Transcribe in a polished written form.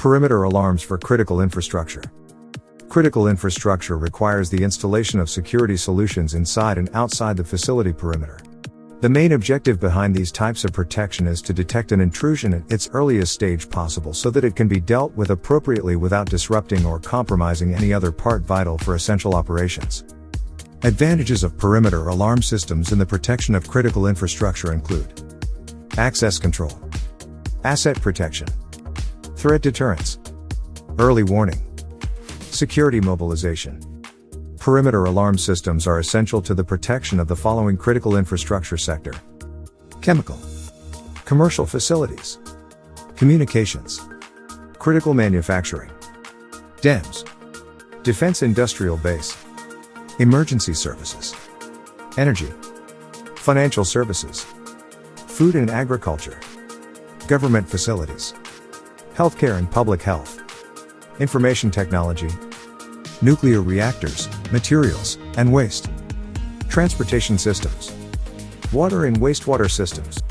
Perimeter alarms for critical infrastructure. Critical infrastructure requires the installation of security solutions inside and outside the facility perimeter. The main objective behind these types of protection is to detect an intrusion at its earliest stage possible so that it can be dealt with appropriately without disrupting or compromising any other part vital for essential operations. Advantages of perimeter alarm systems in the protection of critical infrastructure include access control, asset protection, threat deterrence, early warning, security mobilization. Perimeter alarm systems are essential to the protection of the following critical infrastructure sector: chemical, commercial facilities, communications, critical manufacturing, dams, defense industrial base, emergency services, energy, financial services, food and agriculture, government facilities, healthcare and public health, information technology, nuclear reactors, materials, and waste, transportation systems, water and wastewater systems,